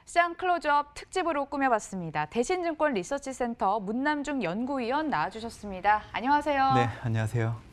시장 클로즈업 특집으로 꾸며봤습니다. 대신증권 리서치센터 문남중 연구위원 나와주셨습니다. 안녕하세요. 네, 안녕하세요.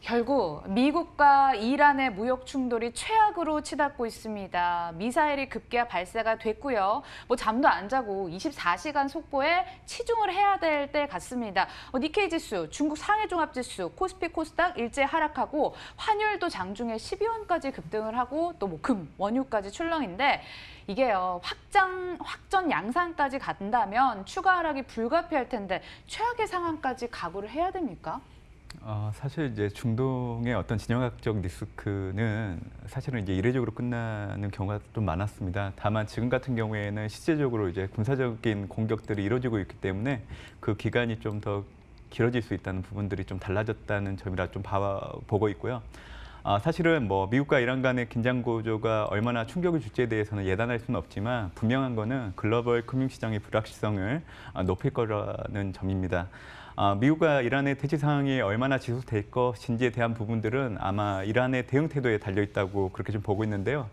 결국 미국과 이란의 무역 충돌이 최악으로 치닫고 있습니다. 미사일이 급기야 발사가 됐고요. 잠도 안 자고 24시간 속보에 치중을 해야 될 때 같습니다. 니케이 지수, 중국 상해 종합 지수, 코스피 코스닥 일제 하락하고 환율도 장중에 12원까지 급등을 하고 또 금, 원유까지 출렁인데 이게요, 확전 양상까지 간다면 추가 하락이 불가피할 텐데 최악의 상황까지 각오를 해야 됩니까? 사실 이제 중동의 어떤 진영학적 리스크는 사실은 이제 이례적으로 끝나는 경우가 좀 많았습니다. 다만 지금 같은 경우에는 실제적으로 이제 군사적인 공격들이 이루어지고 있기 때문에 그 기간이 좀 더 길어질 수 있다는 부분들이 좀 달라졌다는 점이라 좀 보고 있고요. 사실은 미국과 이란 간의 긴장 구조가 얼마나 충격을 줄지에 대해서는 예단할 수는 없지만 분명한 거는 글로벌 금융시장의 불확실성을 높일 거라는 점입니다. 미국과 이란의 대치 상황이 얼마나 지속될 것인지에 대한 부분들은 아마 이란의 대응 태도에 달려 있다고 그렇게 좀 보고 있는데요.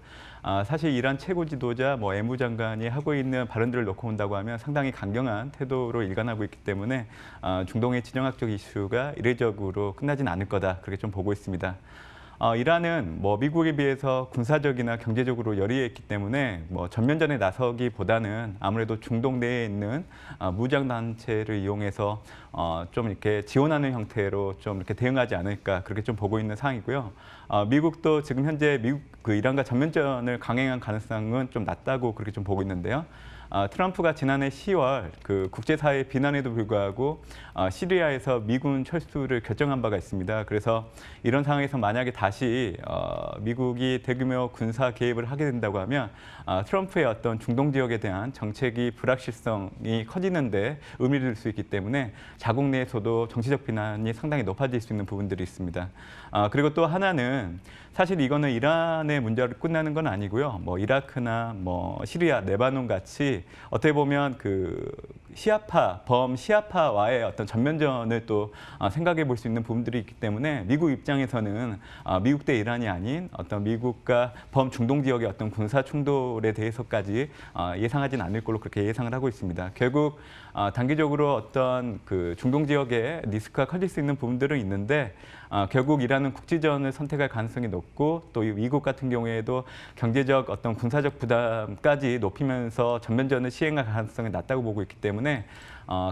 사실 이란 최고 지도자 외무장관이 하고 있는 발언들을 놓고 본다고 하면 상당히 강경한 태도로 일관하고 있기 때문에 중동의 진영학적 이슈가 이례적으로 끝나진 않을 거다 그렇게 좀 보고 있습니다. 이란은 미국에 비해서 군사적이나 경제적으로 열의에 있기 때문에 전면전에 나서기보다는 아무래도 중동 내에 있는 무장 단체를 이용해서 좀 이렇게 지원하는 형태로 좀 이렇게 대응하지 않을까 그렇게 좀 보고 있는 상황이고요. 미국도 지금 현재 이란과 전면전을 강행한 가능성은 좀 낮다고 그렇게 좀 보고 있는데요. 트럼프가 지난해 10월 그 국제사회 비난에도 불구하고 시리아에서 미군 철수를 결정한 바가 있습니다. 그래서 이런 상황에서 만약에 다시 미국이 대규모 군사 개입을 하게 된다고 하면 트럼프의 어떤 중동 지역에 대한 정책이 불확실성이 커지는데 의미를 둘 수 있기 때문에 자국 내에서도 정치적 비난이 상당히 높아질 수 있는 부분들이 있습니다. 그리고 또 하나는 사실 이거는 이란의 문제로 끝나는 건 아니고요. 이라크나 시리아, 레바논 같이 어떻게 보면 그 범시아파와의 어떤 전면전을 또 생각해 볼 수 있는 부분들이 있기 때문에 미국 입장에서는 미국 대 이란이 아닌 어떤 미국과 범중동 지역의 어떤 군사 충돌에 대해서까지 예상하진 않을 걸로 그렇게 예상을 하고 있습니다. 결국 단기적으로 어떤 그 중동 지역에 리스크가 커질 수 있는 부분들은 있는데 결국 이란은 국지전을 선택할 가능성이 높고 또 미국 같은 경우에도 경제적 어떤 군사적 부담까지 높이면서 전면전을 시행할 가능성이 낮다고 보고 있기 때문에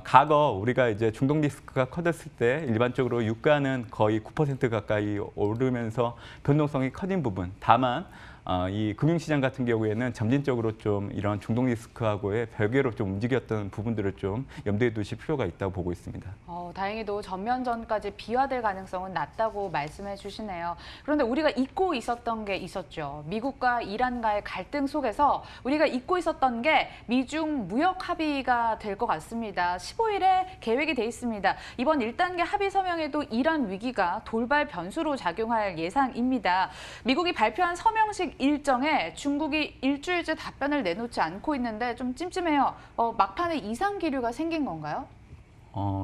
과거 우리가 이제 중동 리스크가 커졌을 때 일반적으로 유가는 거의 9% 가까이 오르면서 변동성이 커진 부분. 다만 이 금융시장 같은 경우에는 점진적으로 좀 이런 중동 리스크하고의 별개로 좀 움직였던 부분들을 좀 염두에 두실 필요가 있다고 보고 있습니다. 다행히도 전면전까지 비화될 가능성은 낮다고 말씀해 주시네요. 그런데 우리가 잊고 있었던 게 있었죠. 미국과 이란과의 갈등 속에서 우리가 잊고 있었던 게 미중 무역 합의가 될 것 같습니다. 15일에 계획이 돼 있습니다. 이번 1단계 합의 서명에도 이란 위기가 돌발 변수로 작용할 예상입니다. 미국이 발표한 서명식 일정에 중국이 일주일째 답변을 내놓지 않고 있는데 좀 찜찜해요. 막판에 이상 기류가 생긴 건가요?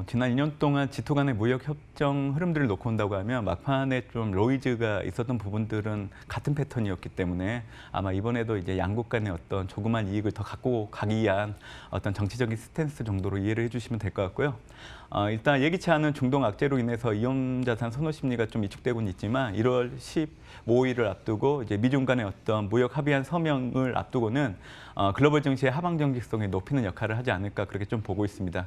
지난 2년 동안 G2 간의 무역 협정 흐름들을 놓고 온다고 하면 막판에 좀 노이즈가 있었던 부분들은 같은 패턴이었기 때문에 아마 이번에도 이제 양국 간의 어떤 조그만 이익을 더 갖고 가기 위한 어떤 정치적인 스탠스 정도로 이해를 해주시면 될 것 같고요. 일단 예기치 않은 중동 악재로 인해서 위험자산 선호 심리가 좀 위축되고는 있지만 1월 15일을 앞두고 이제 미중 간의 어떤 무역 합의안 서명을 앞두고는 글로벌 증시의 하방 정직성을 높이는 역할을 하지 않을까 그렇게 좀 보고 있습니다.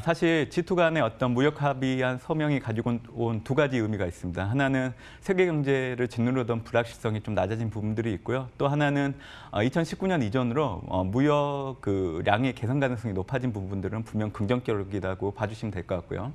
사실 G2 간의 어떤 무역 합의안 서명이 가지고 온 두 가지 의미가 있습니다. 하나는 세계 경제를 짓누르던 불확실성이 좀 낮아진 부분들이 있고요. 또 하나는 2019년 이전으로 무역 그 량의 개선 가능성이 높아진 부분들은 분명 긍정적이라고 봐주시면 될 것 같고요.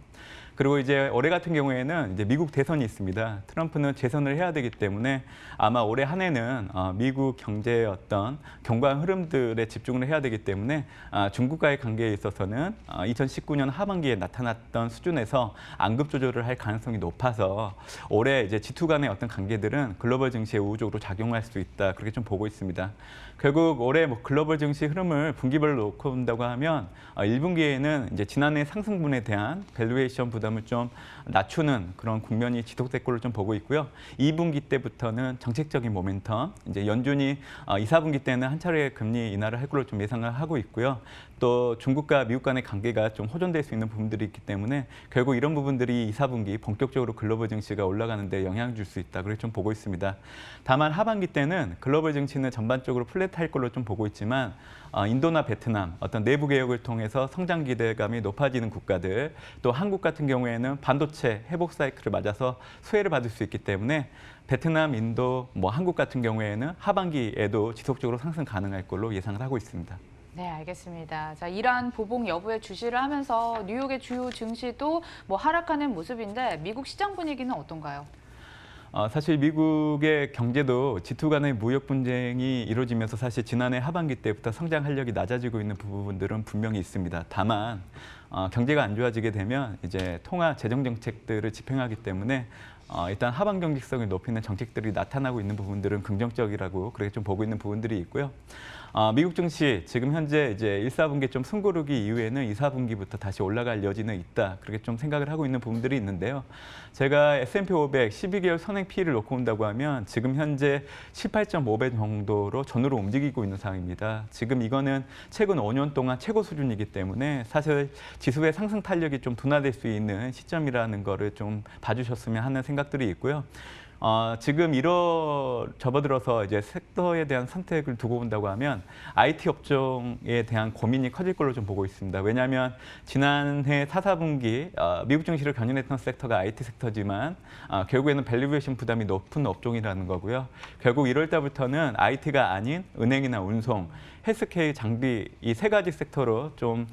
그리고 이제 올해 같은 경우에는 이제 미국 대선이 있습니다. 트럼프는 재선을 해야 되기 때문에 아마 올해 한 해는 미국 경제의 어떤 견고한 흐름들에 집중을 해야 되기 때문에 중국과의 관계에 있어서는 2019년 하반기에 나타났던 수준에서 안급 조절을 할 가능성이 높아서 올해 이제 G2 간의 어떤 관계들은 글로벌 증시에 우호적으로 작용할 수 있다 그렇게 좀 보고 있습니다. 결국 올해 글로벌 증시 흐름을 분기별로 놓고 본다고 하면 1분기에는 이제 지난해 상승분에 대한 밸류에이션 부담 부담을 좀 낮추는 그런 국면이 지속될 걸로 좀 보고 있고요. 2분기 때부터는 정책적인 모멘텀, 이제 연준이 2, 4분기 때는 한 차례 금리 인하를 할 걸로 좀 예상을 하고 있고요. 또 중국과 미국 간의 관계가 좀 호전될 수 있는 부분들이 있기 때문에 결국 이런 부분들이 2, 4분기 본격적으로 글로벌 증시가 올라가는 데 영향을 줄 수 있다. 그렇게 좀 보고 있습니다. 다만 하반기 때는 글로벌 증시는 전반적으로 플랫할 걸로 좀 보고 있지만 인도나 베트남 어떤 내부 개혁을 통해서 성장 기대감이 높아지는 국가들, 또 한국 같은 경우에는 반도체 회복 사이클을 맞아서 수혜를 받을 수 있기 때문에 베트남, 인도, 한국 같은 경우에는 하반기에도 지속적으로 상승 가능할 걸로 예상을 하고 있습니다. 네, 알겠습니다. 자, 이러한 보복 여부에 주시를 하면서 뉴욕의 주요 증시도 하락하는 모습인데 미국 시장 분위기는 어떤가요? 사실 미국의 경제도 G2 간의 무역 분쟁이 이루어지면서 사실 지난해 하반기 때부터 성장 활력이 낮아지고 있는 부분들은 분명히 있습니다. 다만 경제가 안 좋아지게 되면 이제 통화 재정 정책들을 집행하기 때문에 일단 하반 경직성을 높이는 정책들이 나타나고 있는 부분들은 긍정적이라고 그렇게 좀 보고 있는 부분들이 있고요. 미국 증시 지금 현재 이제 1, 4분기 좀 숨고르기 이후에는 2, 4분기부터 다시 올라갈 여지는 있다. 그렇게 좀 생각을 하고 있는 부분들이 있는데요. 제가 S&P 500 12개월 선행 P를 놓고 온다고 하면 지금 현재 18.5배 정도로 전후로 움직이고 있는 상황입니다. 지금 이거는 최근 5년 동안 최고 수준이기 때문에 사실 지수의 상승 탄력이 좀 둔화될 수 있는 시점이라는 거를 좀 봐주셨으면 하는 생각들이 있고요. 지금 접어들어서 이제 섹터에 대한 선택을 두고 본다고 하면 IT 업종에 대한 고민이 커질 걸로 좀 보고 있습니다. 왜냐하면 지난해 4, 4분기 미국 증시를 견인했던 섹터가 IT 섹터지만 결국에는 밸류에이션 부담이 높은 업종이라는 거고요. 결국 1월 달부터는 IT가 아닌 은행이나 운송, 헬스케어, 장비 이 세 가지 섹터로 좀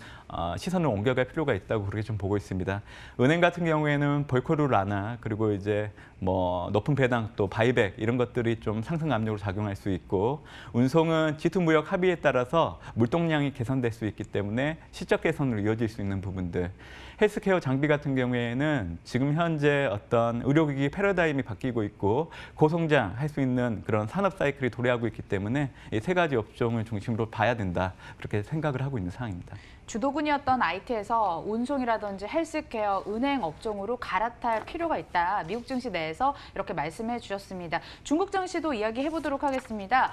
시선을 옮겨갈 필요가 있다고 그렇게 좀 보고 있습니다. 은행 같은 경우에는 볼코르 라나 그리고 이제 높은 배당 또 바이백 이런 것들이 좀 상승 압력으로 작용할 수 있고 운송은 G2 무역 합의에 따라서 물동량이 개선될 수 있기 때문에 실적 개선으로 이어질 수 있는 부분들. 헬스케어 장비 같은 경우에는 지금 현재 어떤 의료기기 패러다임이 바뀌고 있고 고성장할 수 있는 그런 산업 사이클이 도래하고 있기 때문에 이 세 가지 업종을 중심으로 봐야 된다. 그렇게 생각을 하고 있는 상황입니다. 주도군이었던 IT에서 운송이라든지 헬스케어, 은행 업종으로 갈아탈 필요가 있다. 미국 증시 내에서 이렇게 말씀해 주셨습니다. 중국 증시도 이야기해 보도록 하겠습니다.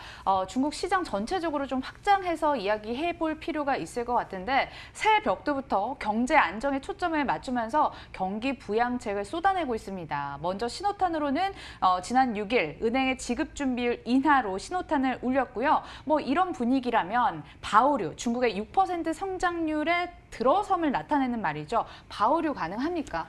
중국 시장 전체적으로 좀 확장해서 이야기해 볼 필요가 있을 것 같은데 새해 벽두부터 경제 안정에 초점을 맞추면서 경기 부양책을 쏟아내고 있습니다. 먼저 신호탄으로는 지난 6일 은행의 지급 준비율 인하로 신호탄을 울렸고요. 이런 분위기라면 바오류, 중국의 6% 성장률에 들어섬을 나타내는 말이죠. 바오류 가능합니까?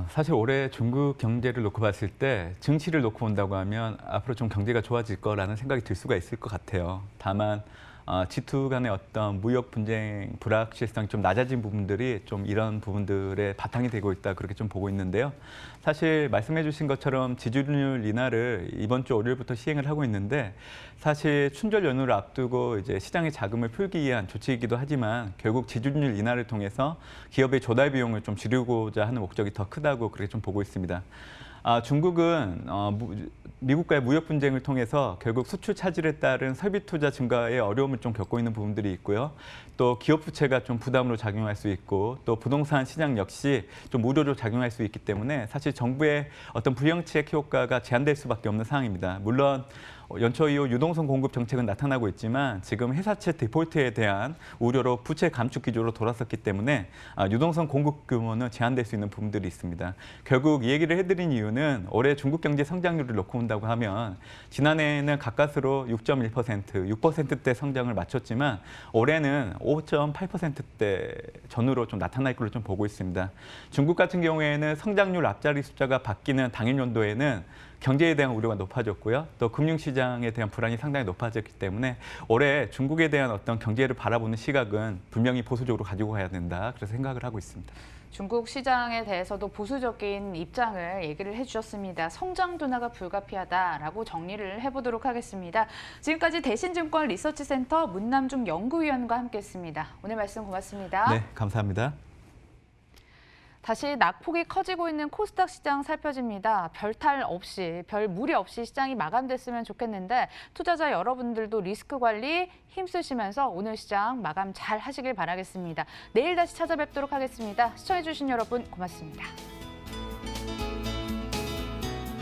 사실 올해 중국 경제를 놓고 봤을 때 증시를 놓고 본다고 하면 앞으로 좀 경제가 좋아질 거라는 생각이 들 수가 있을 것 같아요. 다만 G2 간의 어떤 무역 분쟁 불확실성이 좀 낮아진 부분들이 좀 이런 부분들의 바탕이 되고 있다 그렇게 좀 보고 있는데요. 사실 말씀해 주신 것처럼 지준율 인하를 이번 주 월요일부터 시행을 하고 있는데 사실 춘절 연휴를 앞두고 이제 시장의 자금을 풀기 위한 조치이기도 하지만 결국 지준율 인하를 통해서 기업의 조달 비용을 좀 줄이고자 하는 목적이 더 크다고 그렇게 좀 보고 있습니다. 중국은 미국과의 무역 분쟁을 통해서 결국 수출 차질에 따른 설비 투자 증가에 어려움을 좀 겪고 있는 부분들이 있고요. 또 기업 부채가 좀 부담으로 작용할 수 있고 또 부동산 시장 역시 좀 우려로 작용할 수 있기 때문에 사실 정부의 어떤 부양책 효과가 제한될 수밖에 없는 상황입니다. 물론 연초 이후 유동성 공급 정책은 나타나고 있지만 지금 회사채 디폴트에 대한 우려로 부채 감축 기조로 돌아섰기 때문에 유동성 공급 규모는 제한될 수 있는 부분들이 있습니다. 결국 이 얘기를 해드린 이유는 올해 중국 경제 성장률을 놓고 본다고 하면 지난해에는 가까스로 6.1%, 6%대 성장을 맞췄지만 올해는 5.8%대 전후로 좀 나타날 걸로 좀 보고 있습니다. 중국 같은 경우에는 성장률 앞자리 숫자가 바뀌는 당일 연도에는 경제에 대한 우려가 높아졌고요. 또 금융시장에 대한 불안이 상당히 높아졌기 때문에 올해 중국에 대한 어떤 경제를 바라보는 시각은 분명히 보수적으로 가지고 가야 된다. 그래서 생각을 하고 있습니다. 중국 시장에 대해서도 보수적인 입장을 얘기를 해주셨습니다. 성장 둔화가 불가피하다라고 정리를 해보도록 하겠습니다. 지금까지 대신증권 리서치센터 문남중 연구위원과 함께했습니다. 오늘 말씀 고맙습니다. 네, 감사합니다. 다시 낙폭이 커지고 있는 코스닥 시장 살펴집니다. 별탈 없이, 별 무리 없이 시장이 마감됐으면 좋겠는데 투자자 여러분들도 리스크 관리 힘쓰시면서 오늘 시장 마감 잘 하시길 바라겠습니다. 내일 다시 찾아뵙도록 하겠습니다. 시청해주신 여러분 고맙습니다.